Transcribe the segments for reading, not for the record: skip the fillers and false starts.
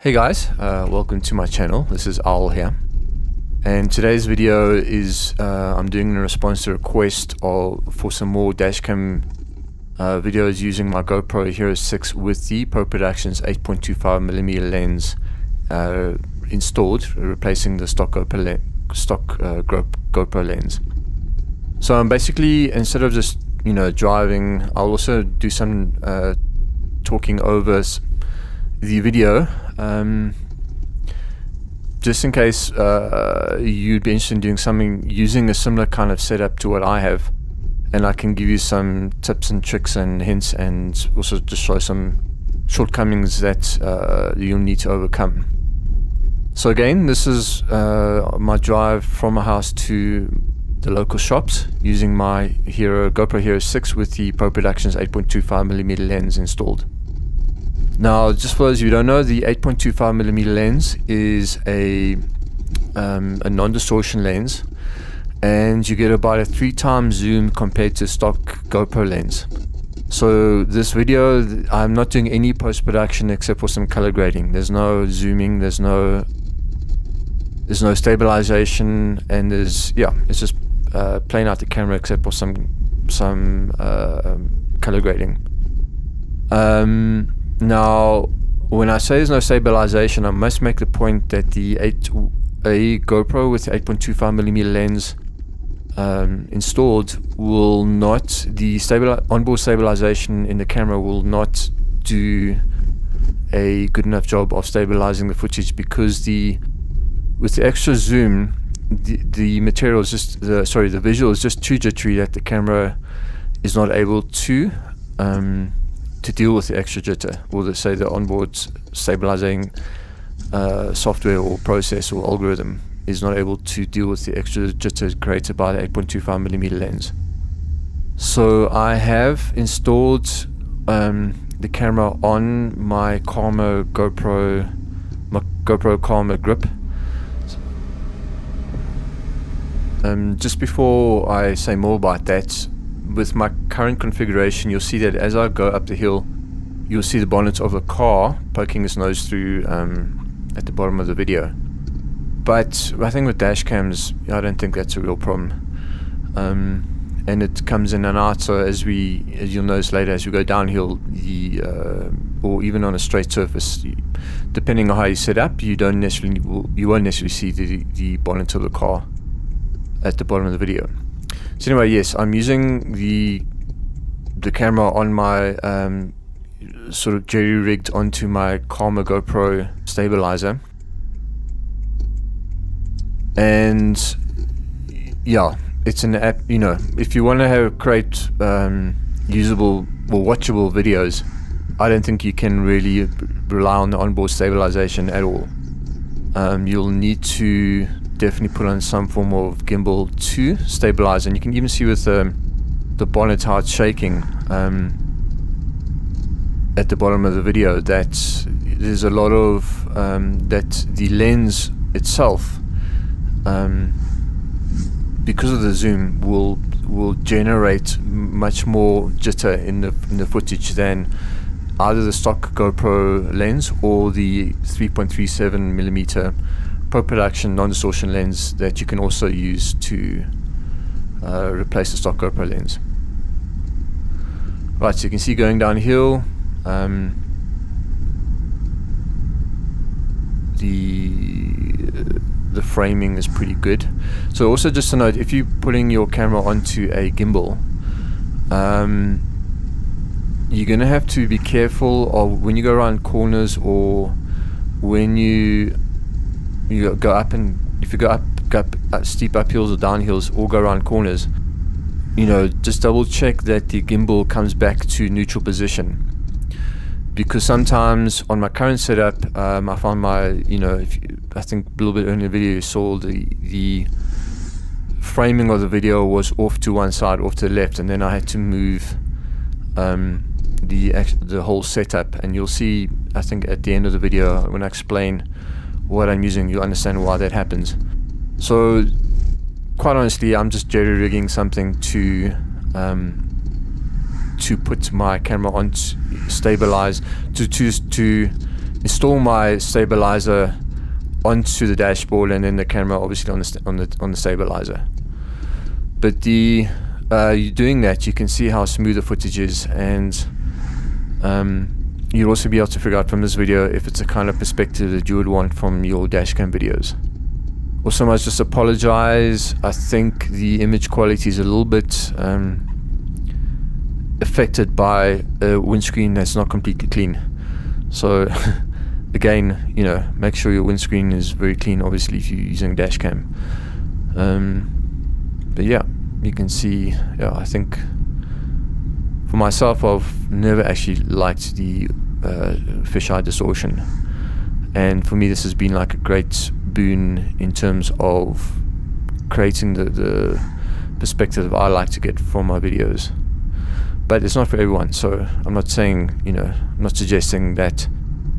Hey guys, welcome to my channel. This is Owl here, and today's video is I'm doing in response to a request for some more dashcam videos using my GoPro Hero 6 with the Peau Productions 8.25mm lens installed, replacing the stock GoPro lens. So I'm basically, instead of just driving, I'll also do some talking over the video, just in case you'd be interested in doing something using a similar kind of setup to what I have, and I can give you some tips and tricks and hints, and also just show some shortcomings that you'll need to overcome. So again, this is my drive from my house to the local shops using my GoPro Hero 6 with the Peau Productions 8.25mm lens installed. Now, just for those of you who don't know, the 8.25mm lens is a non-distortion lens, and you get about a 3x zoom compared to stock GoPro lens. So this video, I'm not doing any post-production except for some color grading. There's no zooming, there's no stabilization, and it's just playing out the camera except for some color grading. Now, when I say there's no stabilization, I must make the point that a GoPro with the 8.25mm lens installed will not, the onboard stabilization in the camera will not do a good enough job of stabilizing the footage, because with the extra zoom, the material is just, the visual is just too jittery that the camera is not able to deal with the extra jitter, or the onboard stabilizing software or process or algorithm is not able to deal with the extra jitter created by the 8.25mm lens. So I have installed the camera on my GoPro Karma grip. Just before I say more about that, with my current configuration, you'll see that as I go up the hill, you'll see the bonnet of a car poking its nose through at the bottom of the video. But I think with dash cams, I don't think that's a real problem. And it comes in and out, so as you'll notice later, as we go downhill, or even on a straight surface, depending on how you set up, you won't necessarily see the bonnet of the car at the bottom of the video. So anyway, yes, I'm using the camera on my sort of jerry-rigged onto my Karma GoPro stabilizer, and yeah, it's an app. If you want to create usable or watchable videos, I don't think you can really rely on the onboard stabilization at all. You'll need to definitely put on some form of gimbal to stabilize, and you can even see with the bonnet how it's shaking at the bottom of the video, that there's a lot of that the lens itself, because of the zoom, will generate much more jitter in the footage than either the stock GoPro lens or the 3.37mm Peau Production non-distortion lens that you can also use to replace the stock GoPro lens. Right, so you can see going downhill, the framing is pretty good. So also, just to note, if you're putting your camera onto a gimbal, you're going to have to be careful of when you go around corners, or when you go up, and if you go up steep uphills or downhills, or go around corners, just double check that the gimbal comes back to neutral position, because sometimes on my current setup, I found I think a little bit earlier in the video you saw the framing of the video was off to one side, off to the left, and then I had to move the whole setup, and you'll see, I think at the end of the video, when I explain what I'm using, you'll understand why that happens. So quite honestly, I'm just jerry-rigging something to put my camera on, stabilize, to install my stabilizer onto the dashboard, and then the camera obviously on the stabilizer. But you doing that, you can see how smooth the footage is, and you'll also be able to figure out from this video if it's the kind of perspective that you would want from your dashcam videos. Also, I must just apologize. I think the image quality is a little bit affected by a windscreen that's not completely clean. So again, you know, make sure your windscreen is very clean, obviously, if you're using dashcam. But yeah, you can see, yeah, I think for myself, I've never actually liked the fisheye distortion, and for me this has been like a great boon in terms of creating the perspective I like to get from my videos. But it's not for everyone, so I'm not saying, you know, I'm not suggesting that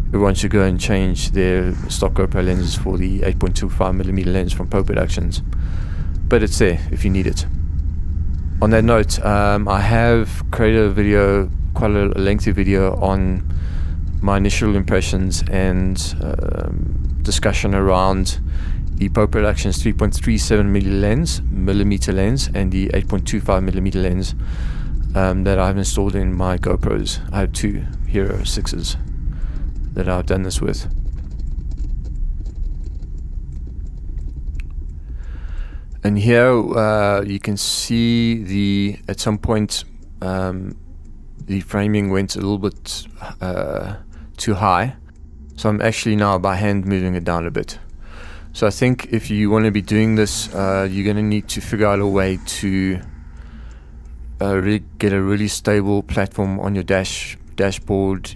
everyone should go and change their stock GoPro lenses for the 8.25mm lens from Peau Productions, but it's there if you need it. On that note, I have created a video, quite a lengthy video, on my initial impressions and discussion around the Peau Productions 3.37mm lens and the 8.25mm lens that I've installed in my GoPros. I have two Hero 6s that I've done this with. And here you can see at some point the framing went a little bit too high, so I'm actually now by hand moving it down a bit. So I think if you want to be doing this, you're going to need to figure out a way to really get a really stable platform on your dashboard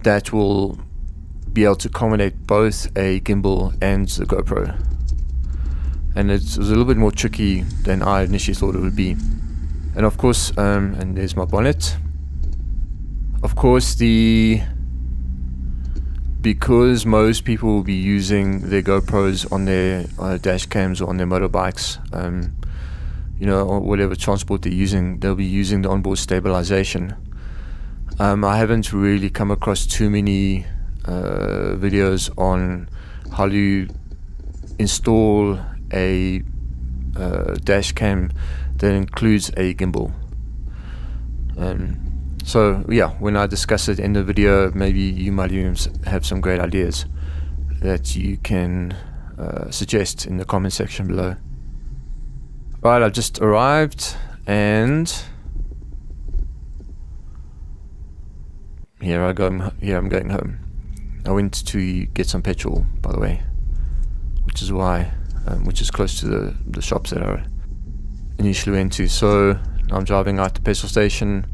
that will be able to accommodate both a gimbal and the GoPro. And it was a little bit more tricky than I initially thought it would be. And of course, and there's my bonnet. Of course, because most people will be using their GoPros on their dash cams or on their motorbikes, you know, or whatever transport they're using, they'll be using the onboard stabilization. I haven't really come across too many videos on how to install a dash cam that includes a gimbal. So yeah, when I discuss it in the video, maybe you might even have some great ideas that you can suggest in the comment section below. Right, I've just arrived, and here I'm going home. I went to get some petrol, by the way, which is close to the shops that I initially went to. So now I'm driving out to the petrol station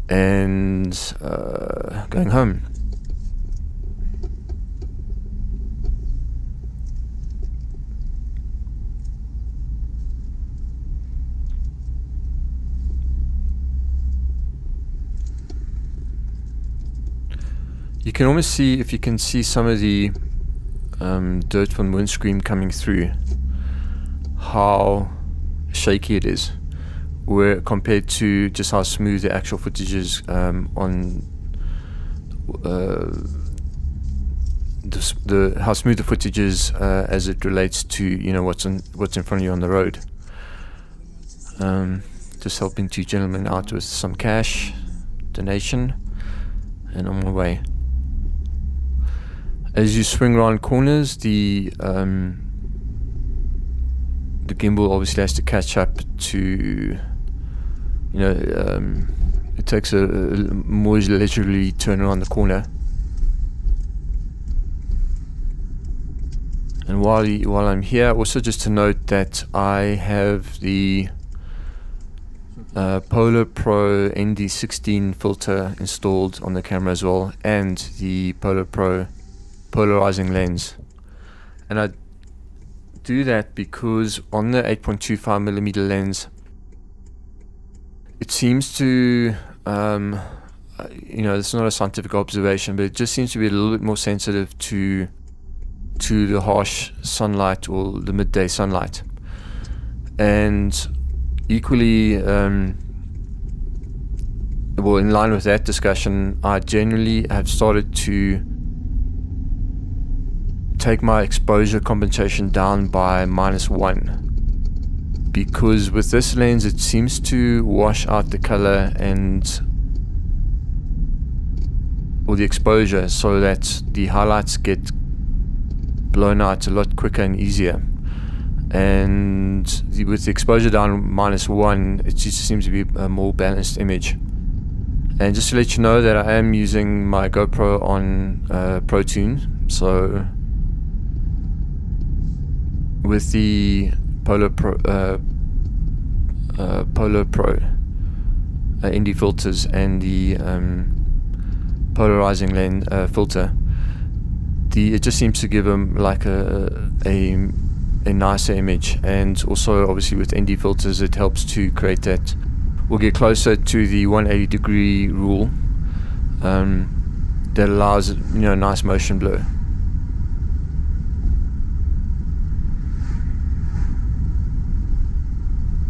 and going home. You can almost see, if you can see some of the dirt from the windscreen coming through, how shaky it is, where compared to just how smooth the actual footage is on how smooth the footage is as it relates to, you know, what's in front of you on the road. Just helping two gentlemen out with some cash donation, and on my way. As you swing around corners, the gimbal obviously has to catch up to, you know, it takes a more leisurely turn around the corner. And while I'm here, also just to note that I have the Polar Pro ND16 filter installed on the camera as well, and the Polar Pro polarizing lens. And I do that because on the 8.25mm lens, it seems to, you know, it's not a scientific observation, but it just seems to be a little bit more sensitive to the harsh sunlight or the midday sunlight. And equally, well, in line with that discussion, I generally have started to take my exposure compensation down by -1, because with this lens it seems to wash out the color and or the exposure, so that the highlights get blown out a lot quicker and easier. And with the exposure down -1, it just seems to be a more balanced image. And just to let you know that I am using my GoPro on protune, so with the Polar Pro ND filters and the polarizing lens filter, it just seems to give them like a nicer image. And also obviously with ND filters it helps to create that, we'll get closer to the 180-degree rule that allows, you know, nice motion blur.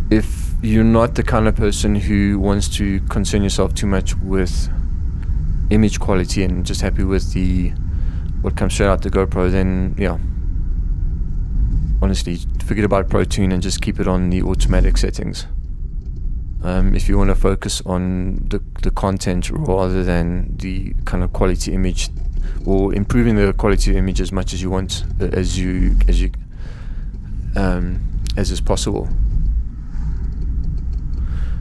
If you're not the kind of person who wants to concern yourself too much with image quality and just happy with what comes straight out the GoPro, then yeah, honestly forget about protune and just keep it on the automatic settings. If you want to focus on the content rather than the kind of quality image, or improving the quality image as much as you want, as is possible.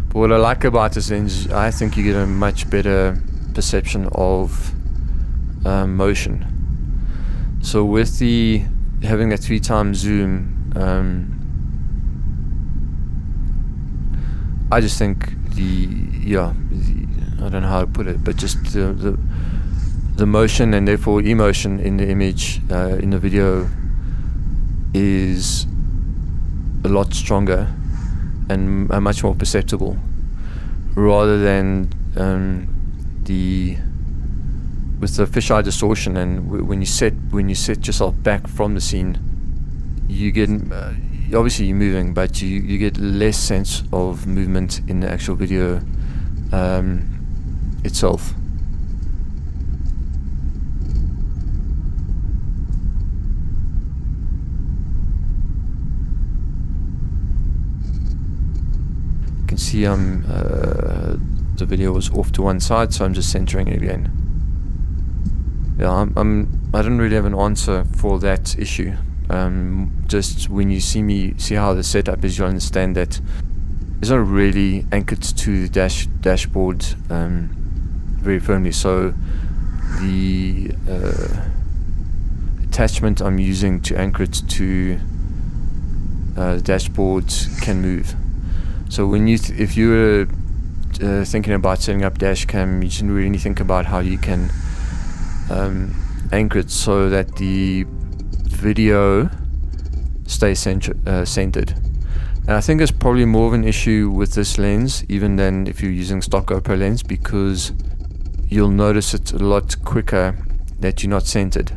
But what I like about this lens, I think you get a much better perception of motion. So with having that 3x zoom, I just think I don't know how to put it, but just the motion and therefore emotion in the image, in the video, is a lot stronger and much more perceptible, rather than with the fisheye distortion. And when you set yourself back from the scene, you get obviously you're moving, but you get less sense of movement in the actual video itself. You can see the video was off to one side, so I'm just centering it again. Yeah, I don't really have an answer for that issue. Just when you see how the setup is, you'll understand that it's not really anchored to the dashboard very firmly. So the attachment I'm using to anchor it to the dashboard can move. So if you were thinking about setting up DASHCAM, you shouldn't really think about how you can anchor it so that the video stays centered. And I think there's probably more of an issue with this lens even than if you're using stock GoPro lens, because you'll notice it a lot quicker that you're not centered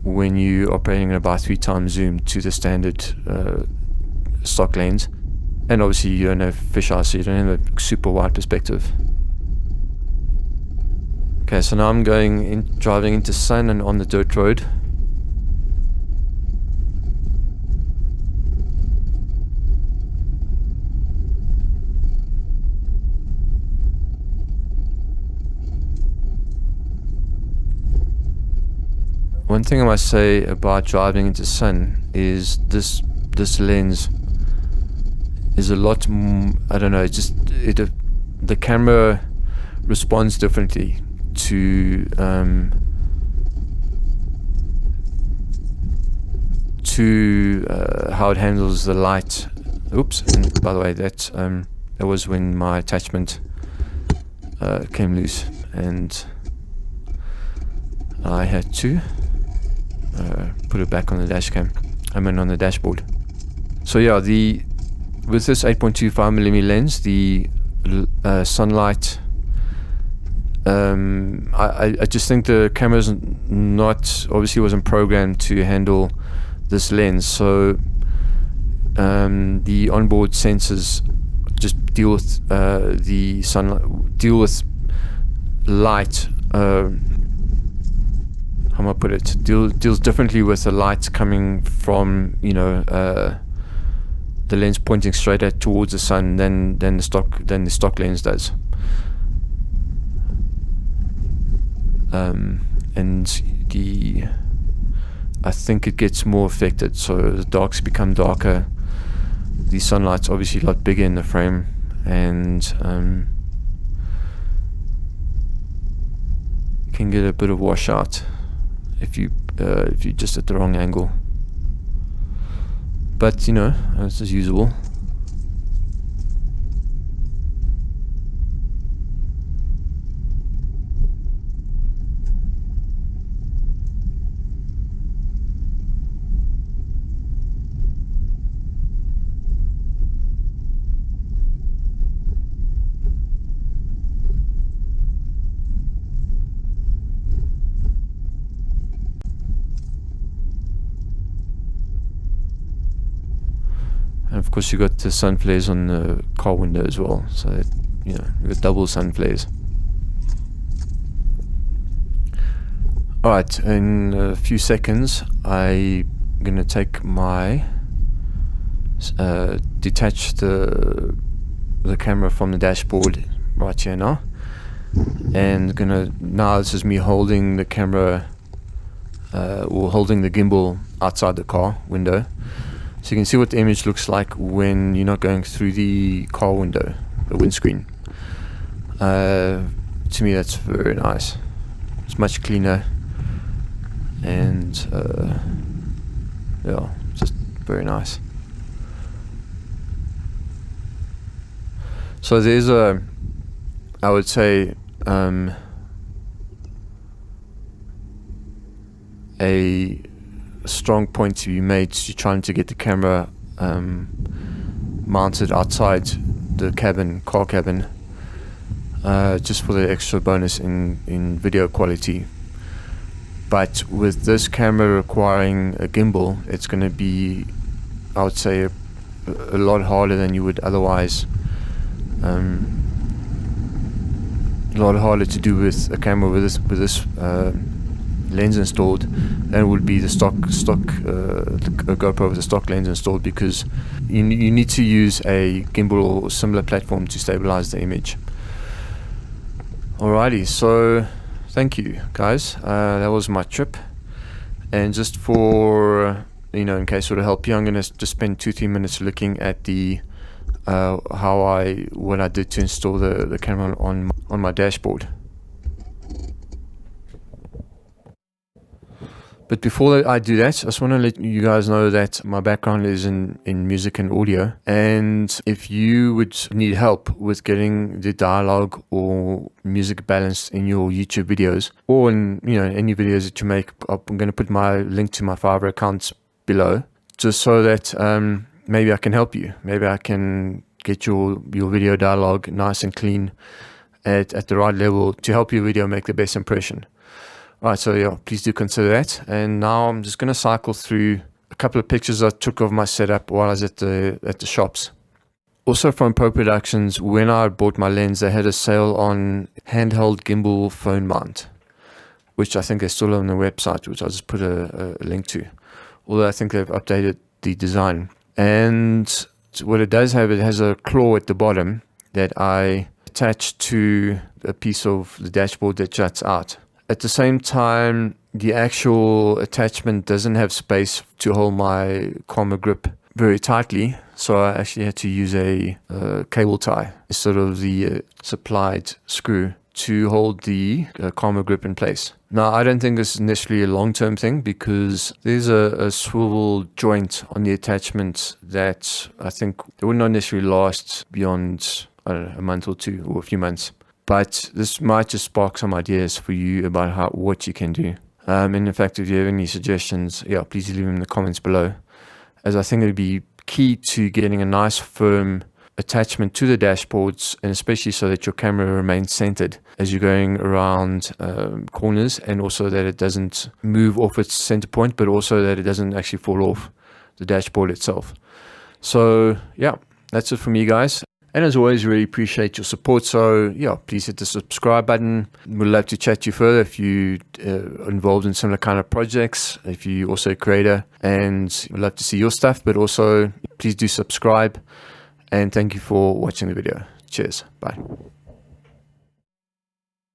when you're operating at about 3x zoom to the standard stock lens. And obviously you don't have fisheye, so you don't have a super wide perspective. Okay, so now I'm driving into sun and on the dirt road. One thing I must say about driving into sun is this lens is a lot I don't know, the camera responds differently to how it handles the light. Oops, and by the way, that was when my attachment came loose and I had to put it back on the dash cam. On the dashboard. So yeah, with this 8.25mm lens, the sunlight, I just think the camera's wasn't programmed to handle this lens. So the onboard sensors just deal with the sunlight, deal with light. How am I put it? Deals differently with the light coming from, you know, the lens pointing straight at towards the sun than the stock lens does. And I think it gets more affected, so the darks become darker. The sunlight's obviously a lot bigger in the frame, and you can get a bit of washout if you just at the wrong angle. But you know, it's as usual. And of course you got the sun flares on the car window as well, so that, you know, you got double sun flares. Alright, in a few seconds I'm gonna take my detach the camera from the dashboard right here now, and now this is me holding the camera or holding the gimbal outside the car window. So you can see what the image looks like when you're not going through the car window, the windscreen. To me that's very nice. It's much cleaner, and yeah, just very nice. So there's I would say a strong point to be made to trying to get the camera mounted outside the car cabin, just for the extra bonus in video quality. But with this camera requiring a gimbal, it's going to be, I would say, a lot harder than you would otherwise. A lot harder to do with a camera with this lens installed than it would be the stock GoPro with the stock lens installed, because you need to use a gimbal or similar platform to stabilize the image. Alrighty, so thank you guys, that was my trip, and just for, you know, in case it would help you, I'm gonna just spend 2-3 minutes looking at the what I did to install the camera on my dashboard. But before I do that, I just want to let you guys know that my background is in music and audio. And if you would need help with getting the dialogue or music balanced in your YouTube videos, or in, you know, any videos that you make, I'm going to put my link to my Fiverr accounts below, just so that maybe I can help you. Maybe I can get your video dialogue nice and clean at the right level to help your video make the best impression. Right, so yeah, please do consider that. And now I'm just going to cycle through a couple of pictures I took of my setup while I was at the shops. Also from Peau Productions, when I bought my lens, they had a sale on Handheld Gimbal phone mount, which I think is still on the website, which I'll just put a link to. Although I think they've updated the design. And what it does have, it has a claw at the bottom that I attach to a piece of the dashboard that juts out. At the same time, the actual attachment doesn't have space to hold my camera grip very tightly, so I actually had to use a cable tie instead of the supplied screw to hold the camera grip in place. Now, I don't think this is necessarily a long-term thing, because there's a swivel joint on the attachment that I think it would not necessarily last beyond, I don't know, a month or two or a few months. But this might just spark some ideas for you about what you can do. And in fact, if you have any suggestions, yeah, please leave them in the comments below, as I think it would be key to getting a nice firm attachment to the dashboards, and especially so that your camera remains centered as you're going around corners, and also that it doesn't move off its center point, but also that it doesn't actually fall off the dashboard itself. So yeah, that's it from me, guys. And as always, really appreciate your support. So yeah, please hit the subscribe button. We'd love to chat to you further if you are involved in similar kind of projects, if you're also a creator, and we'd love to see your stuff. But also, please do subscribe. And thank you for watching the video. Cheers. Bye.